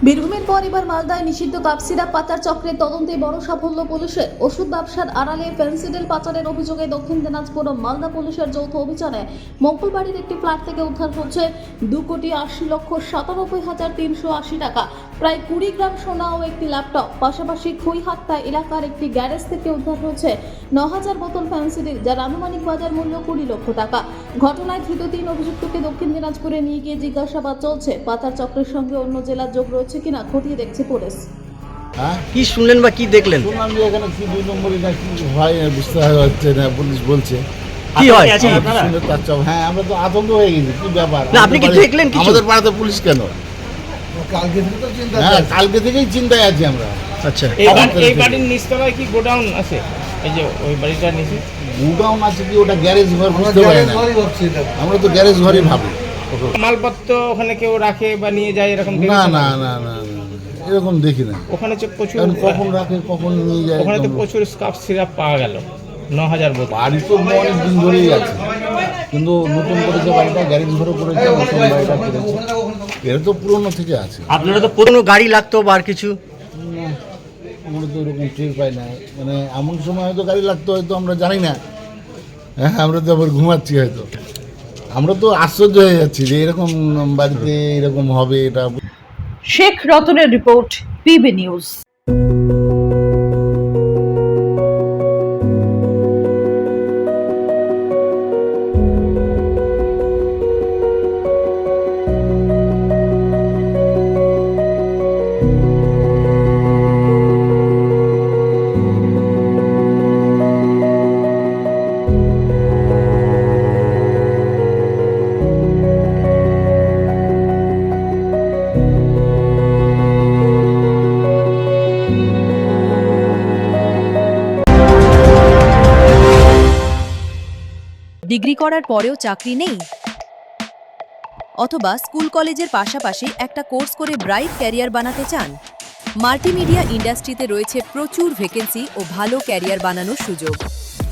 বীরভূমের পর এবার মালদায় নিষিদ্ধ কাপ সিরাপ পাচার চক্রের তদন্তে বড় সাফল্য পুলিশের। ওষুধ ব্যবসার আড়ালে ফেন্সিডিল পাচারের অভিযোগে দক্ষিণ দিনাজপুর ও মালদা পুলিশের যৌথ অভিযানে মঙ্গলবাড়ির একটি ফ্ল্যাট থেকে উদ্ধার হচ্ছে 2,80,97,380 টাকা, প্রায় 20 গ্রাম সোনা ও একটি ল্যাপটপ। পাশাপাশি খইহাত্তা এলাকার একটি গ্যারেজ থেকে উদ্ধার হচ্ছে 9,000 বোতল ফেন্সিডিল, যার আনুমানিক বাজার মূল্য 20 লক্ষ টাকা। ঘটনায় ধৃত 3 অভিযুক্তকে দক্ষিণ দিনাজপুরে নিয়ে গিয়ে জিজ্ঞাসাবাদ চলছে। পাচার চক্রের সঙ্গে অন্য জেলার যোগ রয়েছে কিনা খতিয়ে দেখছে পুলিশ। কি শুনলেন বা কি দেখলেন? শুনলাম যে এখানে কি 2 নম্বরে নাকি হয়, বুঝতে হচ্ছে না, পুলিশ বলছে কি হয়। হ্যাঁ, আমরা তো আতঙ্ক হয়ে গেছি, কি ব্যাপার। না, আপনি কি দেখলেন? আমাদের পাড়াতে পুলিশ কেন? কালকে থেকেই চিন্তায় আছি আমরা। আচ্ছা, এই বাড়ির নিচতলায় কি গোডাউন আছে? এই যে ওই বাড়িটার নিচে গোডাউন আছে কি, ওটা গ্যারেজ ঘর বুঝতে পারি না, আমরা তো গ্যারেজ ঘরই ভাবি। মালপত্র ওখানে কেউ রাখে বা নিয়ে যায় এরকম? না না না না, এরকম দেখি না। ওখানে প্রচুর কখন রাখে কখন নিয়ে যায়। ওখানে তো প্রচুর কাপ সিরাপ পাওয়া গেল, 9,000 বোতল। বাড়ি তো অনেক দিন ধরেই আছে, কিন্তু নতুন করেছে বাড়িটা, গ্যারেজ ঘরও করেছে, নতুন বাড়িটা করেছে, এর তো পুরনো থেকে আছে। আপনারা তো পুরনো গাড়ি লাগতো বা আর কিছু? না, আমরা তো এরকম টের পাই না, মানে এমন সময় হয়তো গাড়ি লাগতো, হয়তো আমরা জানি না। হ্যাঁ, আমরা তো আবার ঘুমাচ্ছি হয়তো। আমরা তো আশ্চর্য হয়ে যাচ্ছি যে এরকম বাড়িতে এরকম হবে। এটা শেখ রতনের রিপোর্ট, পিবি নিউজ। ডিগ্রি করার পরেও চাকরি নেই? অথবা স্কুল কলেজের পাশাপাশি একটা কোর্স করে ব্রাইট ক্যারিয়ার বানাতে চান? মাল্টিমিডিয়া ইন্ডাস্ট্রিতে রয়েছে প্রচুর ভ্যাকেন্সি ও ভালো ক্যারিয়ার বানানোর সুযোগ।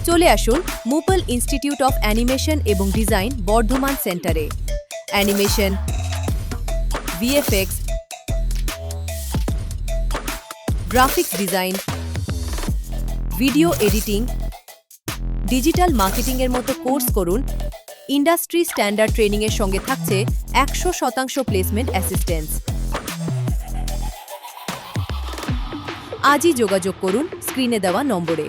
চলে আসুন মুপল ইনস্টিটিউট অফ অ্যানিমেশন এবং ডিজাইন বর্ধমান সেন্টারে। Animation, VFX, graphics design, video editing, digital মার্কেটিংয়ের মতো কোর্স করুন। ইন্ডাস্ট্রি স্ট্যান্ডার্ড ট্রেনিংয়ের সঙ্গে থাকছে 100% প্লেসমেন্ট অ্যাসিস্ট্যান্স। আজই যোগাযোগ করুন স্ক্রিনে দেওয়া নম্বরে।